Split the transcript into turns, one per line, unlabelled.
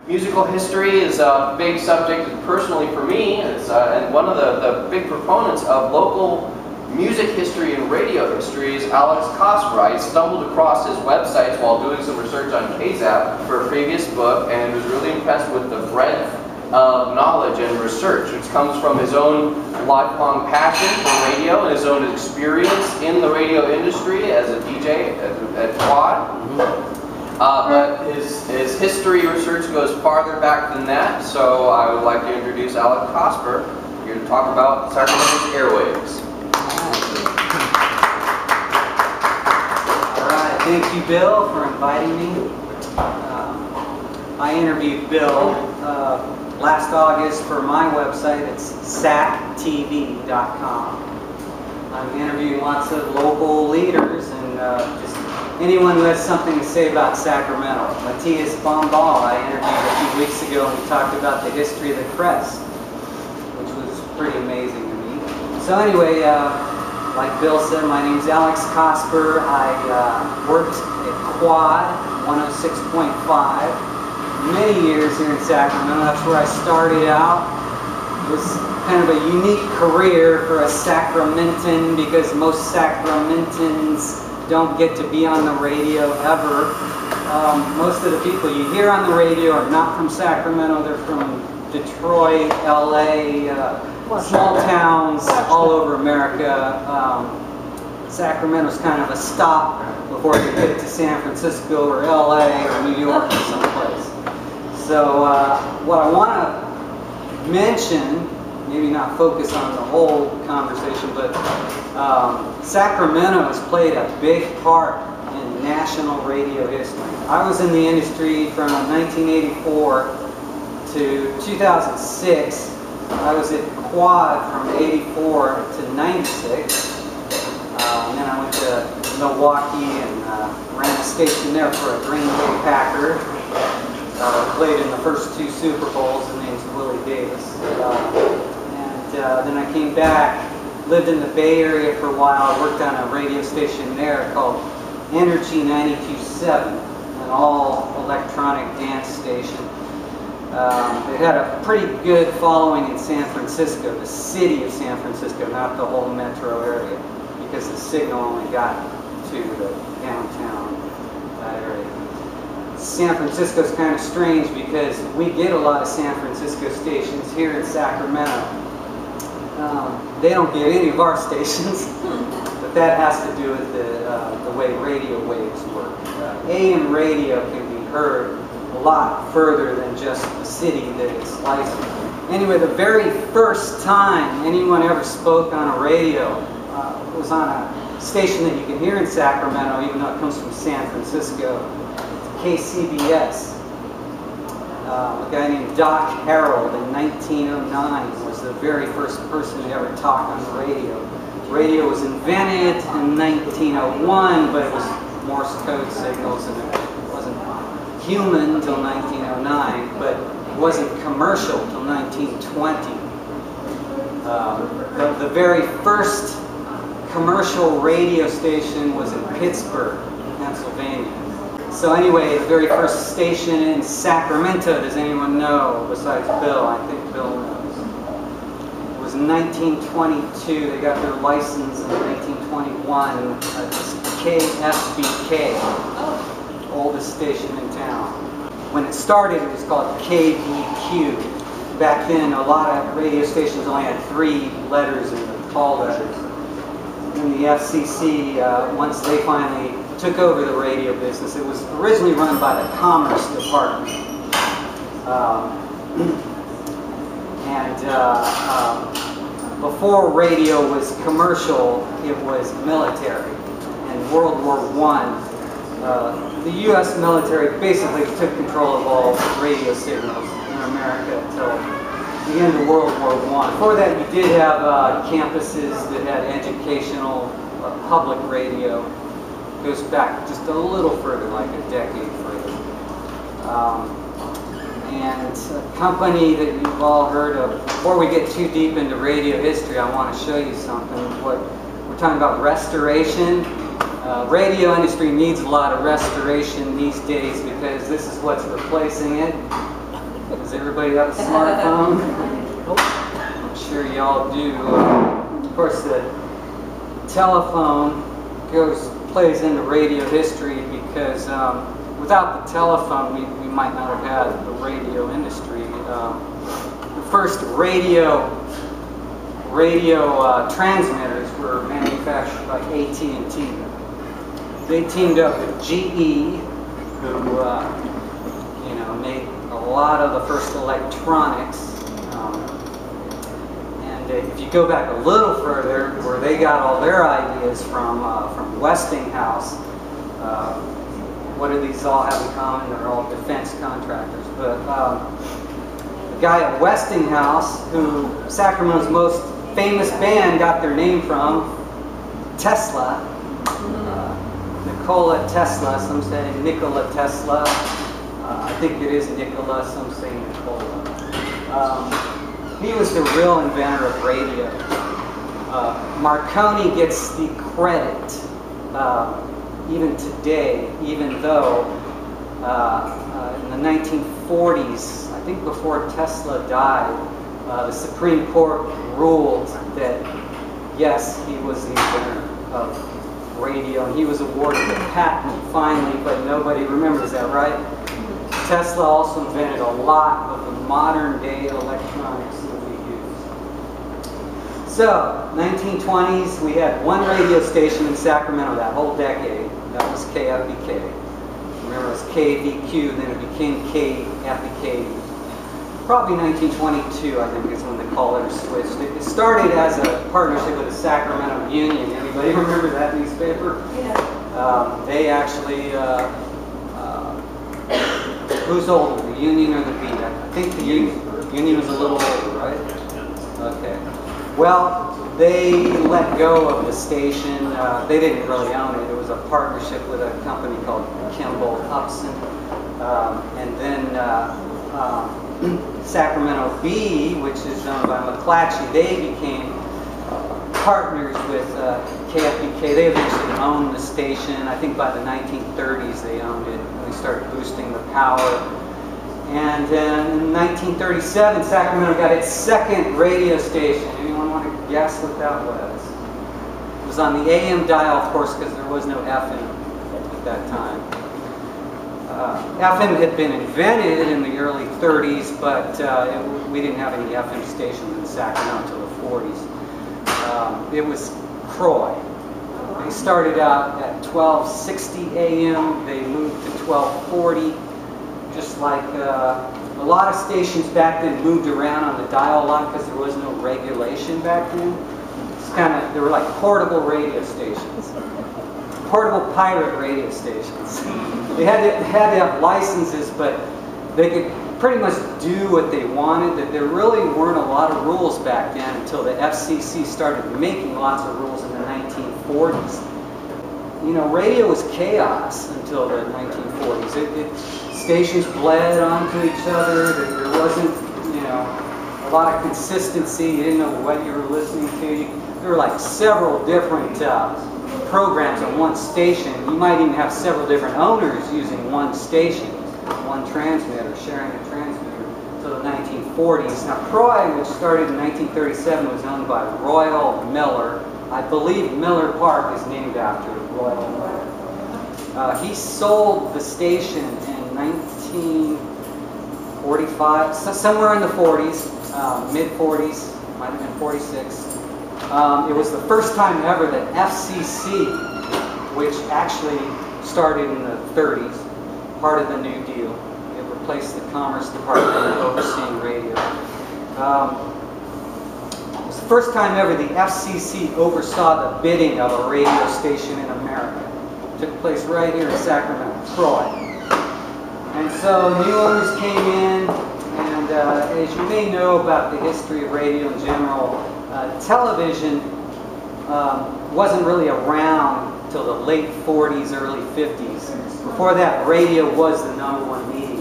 Musical history is a big subject personally for me, and one of the big proponents of local music history and radio history is Alex Cosper. I stumbled across his websites while doing some research on KZAP for a previous book and was really impressed with the breadth of knowledge and research, which comes from his own lifelong passion for radio and his own experience in the radio industry as a DJ at KWOD. But his history research goes farther back than that, so I would like to introduce Alex Cosper here to talk about Sacramento's Airwaves.
All right, thank you, Bill, for inviting me. I interviewed Bill last August for my website. It's sactv.com. I'm interviewing lots of local leaders and just anyone who has something to say about Sacramento. Matthias Bombal, I interviewed a few weeks ago, and we talked about the history of the crest, which was pretty amazing to me. So anyway, like Bill said, my name's Alex Cosper. I worked at KWOD 106.5 many years here in Sacramento. That's where I started out. It was kind of a unique career for a Sacramentan because most Sacramentans don't get to be on the radio ever. Most of the people you hear on the radio are not from Sacramento. They're from Detroit, LA, small towns all over America. Sacramento's kind of a stop before you get to San Francisco or LA or New York or someplace. So what I want to mention, maybe not focus on the whole conversation, but Sacramento has played a big part in national radio history. I was in the industry from 1984 to 2006. I was at KWOD from 84 to 96. And then I went to Milwaukee and ran a station there for a Green Bay Packer. Played in the first 2 Super Bowls. His name's Willie Davis. Then I came back, lived in the Bay Area for a while, worked on a radio station there called Energy 92.7, an all-electronic dance station. It had a pretty good following in San Francisco, the city of San Francisco, not the whole metro area, because the signal only got to the downtown area. San Francisco's kind of strange because we get a lot of San Francisco stations here in Sacramento. They don't get any of our stations, but that has to do with the way radio waves work. AM radio can be heard a lot further than just the city that it's slicing. Anyway, the very first time anyone ever spoke on a radio was on a station that you can hear in Sacramento, even though it comes from San Francisco. KCBS. A guy named Doc Harold in 1909 was the very first person to ever talk on the radio. Radio was invented in 1901, but it was Morse code signals, and it wasn't human until 1909, but it wasn't commercial until 1920. The very first commercial radio station was in Pittsburgh, Pennsylvania. So anyway, the very first station in Sacramento, does anyone know besides Bill? I think Bill knows. It was in 1922. They got their license in 1921. It's KFBK, oldest station in town. When it started, it was called KBQ. Back then, a lot of radio stations only had 3 letters in the call letters. And the FCC, once they finally took over the radio business, it was originally run by the Commerce Department. Before radio was commercial, it was military. In World War I, the U.S. military basically took control of all radio signals in America until the end of World War I. Before that, you did have campuses that had educational public radio. It goes back just a little further, like a decade further. And a company that you've all heard of. Before we get too deep into radio history, I want to show you something. We're talking about restoration. Radio industry needs a lot of restoration these days because this is what's replacing it. Does everybody have a smartphone? I'm sure y'all do. Of course, the telephone plays into radio history because without the telephone, we might not have had the radio industry. The first radio transmitters were manufactured by AT&T. They teamed up with GE, who made a lot of the first electronics. And if you go back a little further, where they got all their ideas from Westinghouse. What do these all have in common? They're all defense contractors. But the guy at Westinghouse, who Sacramento's most famous band got their name from, Tesla. Nikola Tesla, some say Nikola Tesla. I think it is Nikola, some say Nikola. He was the real inventor of radio. Marconi gets the credit even today, even though in the 1940s, I think before Tesla died, the Supreme Court ruled that yes, he was the inventor of radio, and he was awarded a patent finally, but nobody remembers that, right? Tesla also invented a lot of the modern day electronics that we use. So, 1920s, we had one radio station in Sacramento that whole decade. That was KFBK. Remember, it was KVQ, then it became KFBK. Probably 1922, I think, is when the call letters switched. It started as a partnership with the Sacramento Union. Anybody remember that newspaper?
Yeah.
They actually, who's older, the Union or the Bee? I think the Union was a little older, right? Okay. Well, they let go of the station. They didn't really own it. It was a partnership with a company called Kimball Upson. And then Sacramento Bee, which is owned by McClatchy, they became partners with KFBK. They eventually owned the station. I think by the 1930s they owned it. They started boosting the power. And then in 1937, Sacramento got its second radio station. Anyone want to guess what that was? It was on the AM dial, of course, because there was no FM at that time. FM had been invented in the early 30s, but we didn't have any FM stations in Sacramento until the 40s. It was Croy. They started out at 1260 AM. They moved to 1240. Just like a lot of stations back then moved around on the dial a lot because there was no regulation back then. It's they were like portable radio stations. Portable pirate radio stations. They had to have licenses, but they could pretty much do what they wanted. That there really weren't a lot of rules back then until the FCC started making lots of rules in the 1940s. You know, radio was chaos until the 1940s. Stations bled onto each other. There wasn't, a lot of consistency. You didn't know what you were listening to. There were like several different programs on one station. You might even have several different owners using one station, one transmitter, sharing a transmitter until the 1940s. Now, Croy, which started in 1937, was owned by Royal Miller. I believe Miller Park is named after Royal Miller. He sold the station in 1945, somewhere in the 40s, mid-40s, might have been 46. It was the first time ever that FCC, which actually started in the 30s, part of the New Deal, it replaced the Commerce Department overseeing radio. It was the first time ever the FCC oversaw the bidding of a radio station in America. It took place right here in Sacramento, Croy. And so new owners came in, and as you may know about the history of radio in general, television wasn't really around till the late 40s, early 50s. Before that, radio was the #1 medium.